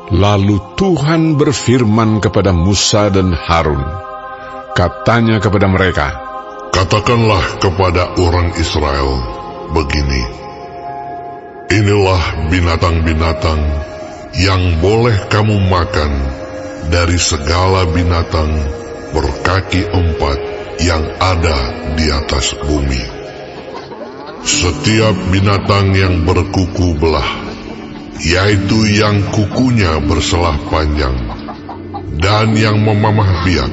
Lalu Tuhan berfirman kepada Musa dan Harun. Katanya kepada mereka, "Katakanlah kepada orang Israel begini, inilah binatang-binatang yang boleh kamu makan dari segala binatang berkaki 4 yang ada di atas bumi. Setiap binatang yang berkuku belah, yaitu yang kukunya berselah panjang, dan yang memamah biak,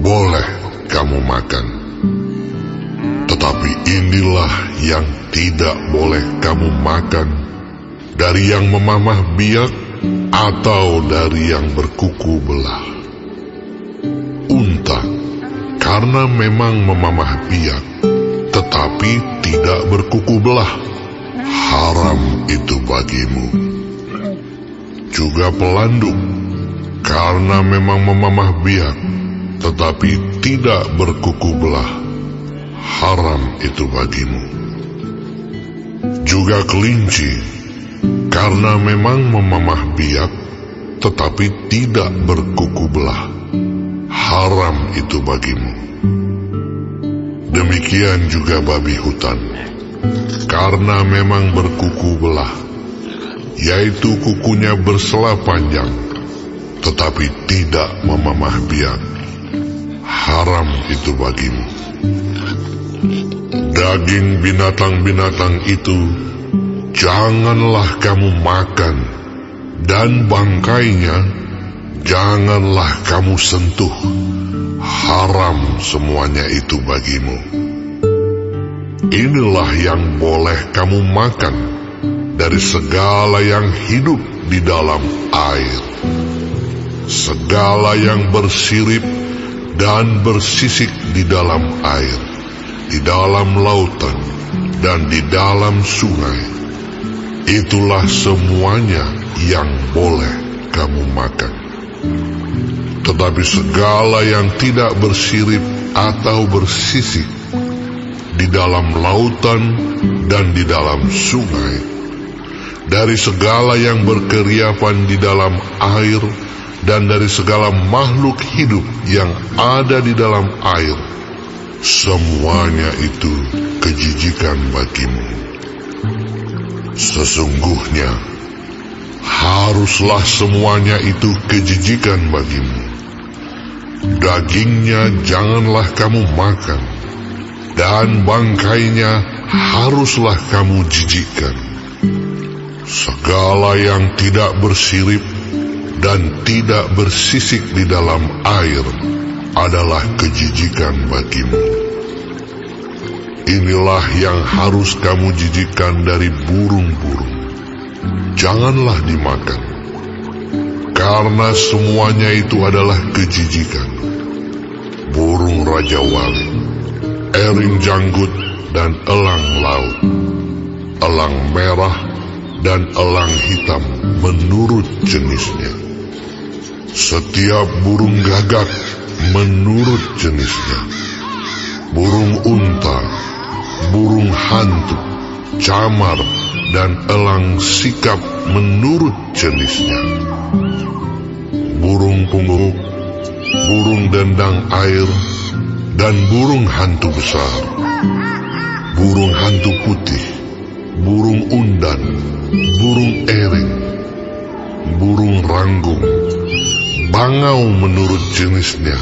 boleh kamu makan. Tetapi inilah yang tidak boleh kamu makan, dari yang memamah biak atau dari yang berkuku belah. Unta, karena memang memamah biak, tetapi tidak berkuku belah, haram itu bagimu. Juga pelanduk, karena memang memamah biak, tetapi tidak berkuku belah, haram itu bagimu. Juga kelinci, karena memang memamah biak, tetapi tidak berkuku belah, haram itu bagimu. Demikian juga babi hutan, karena memang berkuku belah, yaitu kukunya berselah panjang, tetapi tidak memamah biak, haram itu bagimu. Daging binatang-binatang itu janganlah kamu makan, dan bangkainya janganlah kamu sentuh, haram semuanya itu bagimu. Inilah yang boleh kamu makan dari segala yang hidup di dalam air, segala yang bersirip dan bersisik di dalam air, di dalam lautan dan di dalam sungai. Itulah semuanya yang boleh kamu makan. Tetapi segala yang tidak bersirip atau bersisik di dalam lautan dan di dalam sungai, dari segala yang berkeriapan di dalam air, dan dari segala makhluk hidup yang ada di dalam air, semuanya itu kejijikan bagimu. Sesungguhnya haruslah semuanya itu kejijikan bagimu. Dagingnya janganlah kamu makan, dan bangkainya haruslah kamu jijikkan. Segala yang tidak bersirip dan tidak bersisik di dalam air adalah kejijikan bagimu. Inilah yang harus kamu jijikkan dari burung-burung. Janganlah dimakan, karena semuanya itu adalah kejijikan. Burung raja wali, erin janggut dan elang laut, elang merah dan elang hitam menurut jenisnya. Setiap burung gagak menurut jenisnya. Burung unta, burung hantu, camar, dan elang sikap menurut jenisnya. Burung pungguk, burung dendang air, dan burung hantu besar. Burung hantu putih, burung undan, burung ering, burung ranggung, bangau menurut jenisnya,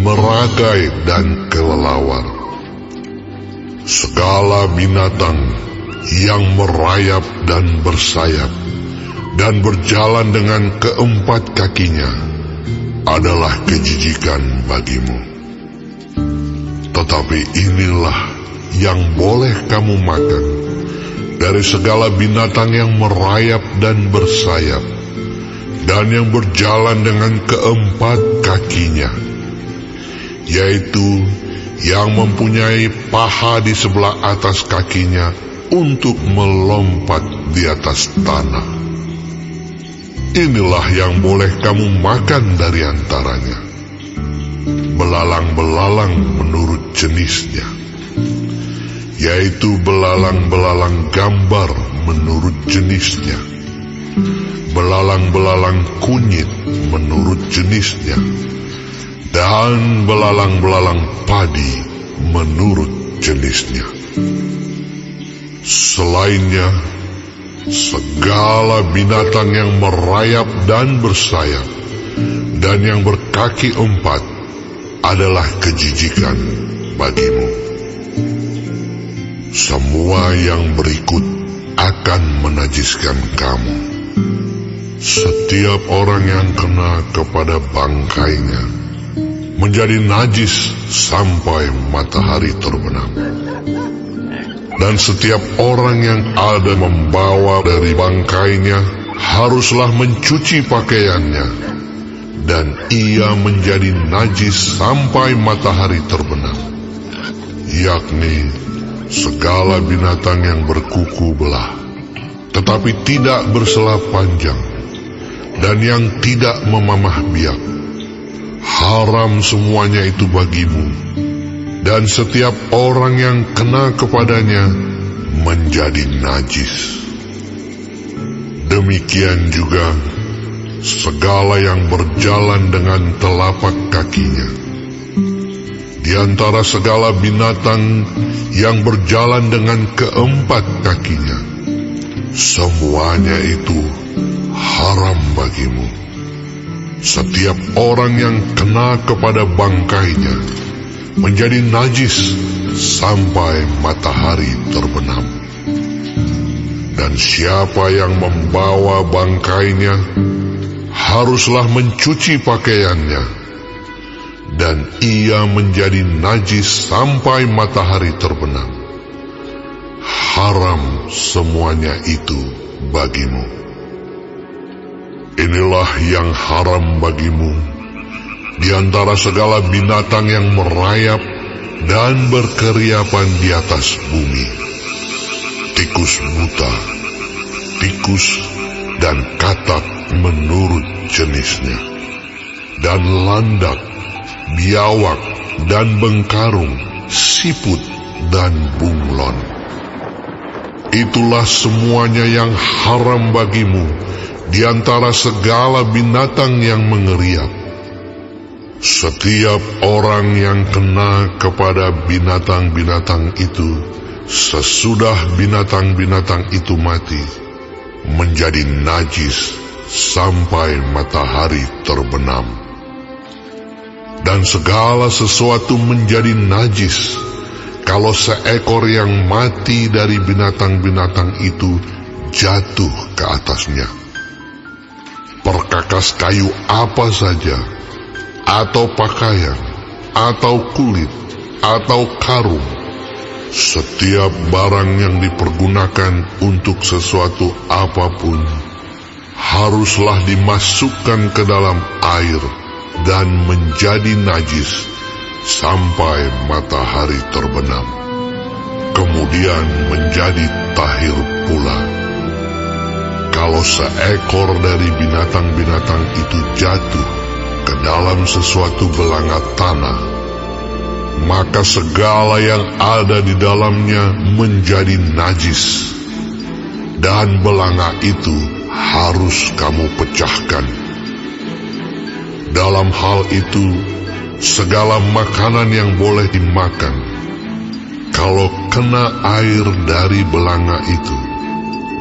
meragai dan kelelawar. Segala binatang yang merayap dan bersayap dan berjalan dengan keempat kakinya adalah kejijikan bagimu. Tetapi inilah yang boleh kamu makan dari segala binatang yang merayap dan bersayap dan yang berjalan dengan keempat kakinya, yaitu yang mempunyai paha di sebelah atas kakinya untuk melompat di atas tanah. Inilah yang boleh kamu makan dari antaranya. Belalang-belalang menurut jenisnya, yaitu belalang-belalang gambar menurut jenisnya, belalang-belalang kunyit menurut jenisnya, dan belalang-belalang padi menurut jenisnya. Selainnya, segala binatang yang merayap dan bersayap dan yang berkaki empat adalah kejijikan bagimu. Semua yang berikut akan menajiskan kamu. Setiap orang yang kena kepada bangkainya menjadi najis sampai matahari terbenam. Dan setiap orang yang ada membawa dari bangkainya haruslah mencuci pakaiannya, dan ia menjadi najis sampai matahari terbenam, yakni segala binatang yang berkuku belah, tetapi tidak bersela panjang, dan yang tidak memamah biak. Haram semuanya itu bagimu, dan setiap orang yang kena kepadanya menjadi najis. Demikian juga segala yang berjalan dengan telapak kakinya. Di antara segala binatang yang berjalan dengan keempat kakinya, semuanya itu haram bagimu. Setiap orang yang kena kepada bangkainya menjadi najis sampai matahari terbenam. Dan siapa yang membawa bangkainya haruslah mencuci pakaiannya, dan ia menjadi najis sampai matahari terbenam. Haram semuanya itu bagimu. Inilah yang haram bagimu di antara segala binatang yang merayap dan berkeriapan di atas bumi: tikus buta, tikus dan katak menurut jenisnya, dan landak, biawak dan bengkarung, siput dan bunglon. Itulah semuanya yang haram bagimu di antara segala binatang yang mengeriap. Setiap orang yang kena kepada binatang-binatang itu sesudah binatang-binatang itu mati menjadi najis sampai matahari terbenam. Dan segala sesuatu menjadi najis kalau seekor yang mati dari binatang-binatang itu jatuh ke atasnya. Perkakas kayu apa saja, atau pakaian, atau kulit, atau karung, setiap barang yang dipergunakan untuk sesuatu apapun haruslah dimasukkan ke dalam air dan menjadi najis sampai matahari terbenam, kemudian menjadi tahir pula. Kalau seekor dari binatang-binatang itu jatuh ke dalam sesuatu belanga tanah, maka segala yang ada di dalamnya menjadi najis, dan belanga itu harus kamu pecahkan. Dalam hal itu, segala makanan yang boleh dimakan, kalau kena air dari belanga itu,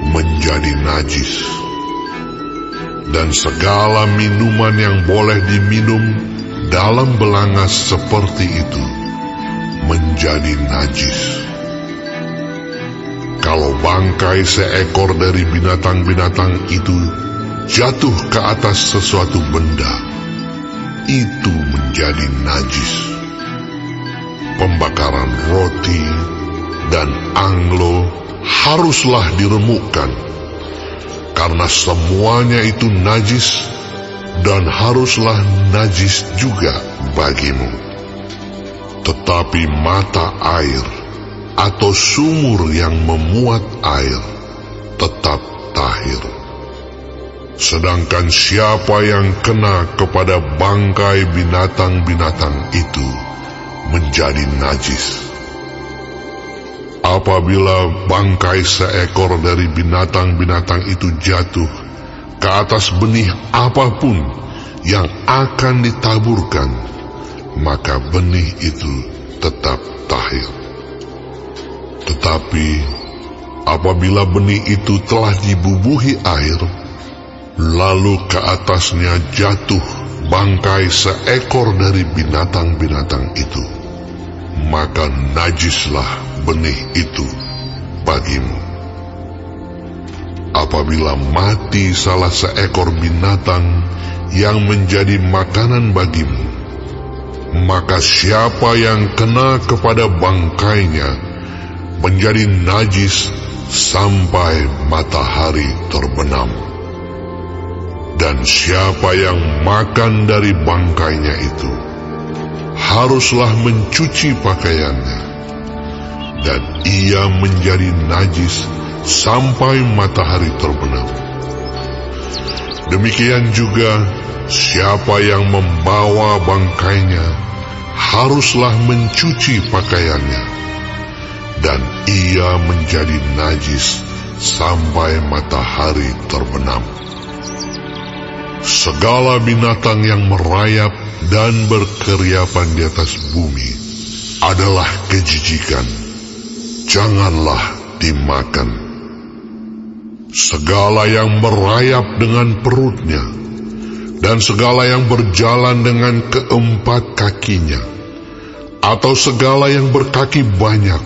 menjadi najis. Dan segala minuman yang boleh diminum dalam belanga seperti itu menjadi najis. Kalau bangkai seekor dari binatang-binatang itu jatuh ke atas sesuatu benda, itu menjadi najis. Pembakaran roti dan anglo haruslah diremukkan, karena semuanya itu najis, dan haruslah najis juga bagimu. Tetapi mata air atau sumur yang memuat air tetap tahir. Sedangkan siapa yang kena kepada bangkai binatang-binatang itu menjadi najis. Apabila bangkai seekor dari binatang-binatang itu jatuh ke atas benih apapun yang akan ditaburkan, maka benih itu tetap tahir. Tetapi apabila benih itu telah dibubuhi air, lalu ke atasnya jatuh bangkai seekor dari binatang-binatang itu, maka najislah benih itu bagimu. Apabila mati salah seekor binatang yang menjadi makanan bagimu, maka siapa yang kena kepada bangkainya menjadi najis sampai matahari terbenam. Dan siapa yang makan dari bangkainya itu haruslah mencuci pakaiannya, dan ia menjadi najis sampai matahari terbenam. Demikian juga siapa yang membawa bangkainya haruslah mencuci pakaiannya, dan ia menjadi najis sampai matahari terbenam. Segala binatang yang merayap dan berkeriapan di atas bumi adalah kejijikan, janganlah dimakan. Segala yang merayap dengan perutnya, dan segala yang berjalan dengan keempat kakinya, atau segala yang berkaki banyak,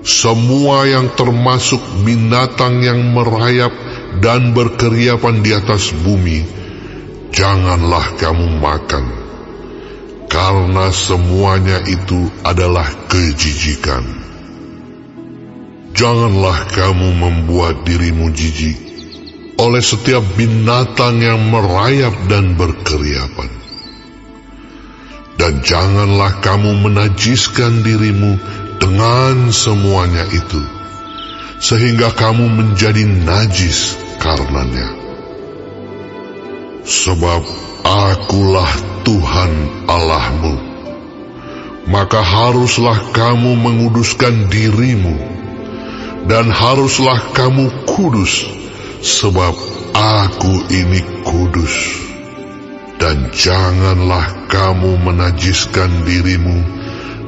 semua yang termasuk binatang yang merayap dan berkeriapan di atas bumi, janganlah kamu makan, karena semuanya itu adalah kejijikan. Janganlah kamu membuat dirimu jijik oleh setiap binatang yang merayap dan berkeriapan. Dan janganlah kamu menajiskan dirimu dengan semuanya itu, sehingga kamu menjadi najis karenanya. Sebab akulah Tuhan Allahmu, maka haruslah kamu menguduskan dirimu, dan haruslah kamu kudus, sebab aku ini kudus. Dan janganlah kamu menajiskan dirimu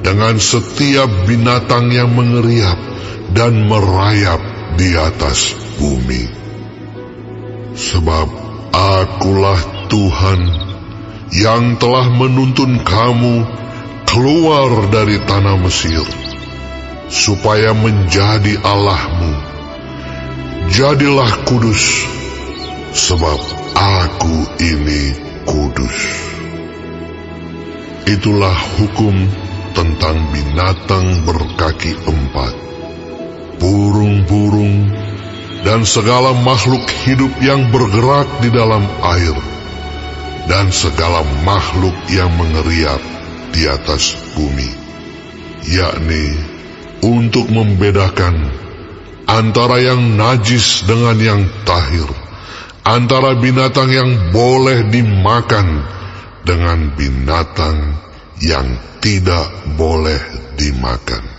dengan setiap binatang yang mengeriap dan merayap di atas bumi. Sebab akulah Tuhan yang telah menuntun kamu keluar dari tanah Mesir, supaya menjadi Allahmu. Jadilah kudus, sebab aku ini kudus. Itulah hukum tentang binatang berkaki empat, burung-burung, dan segala makhluk hidup yang bergerak di dalam air, dan segala makhluk yang mengeriap di atas bumi, yakni untuk membedakan antara yang najis dengan yang tahir, antara binatang yang boleh dimakan dengan binatang yang tidak boleh dimakan.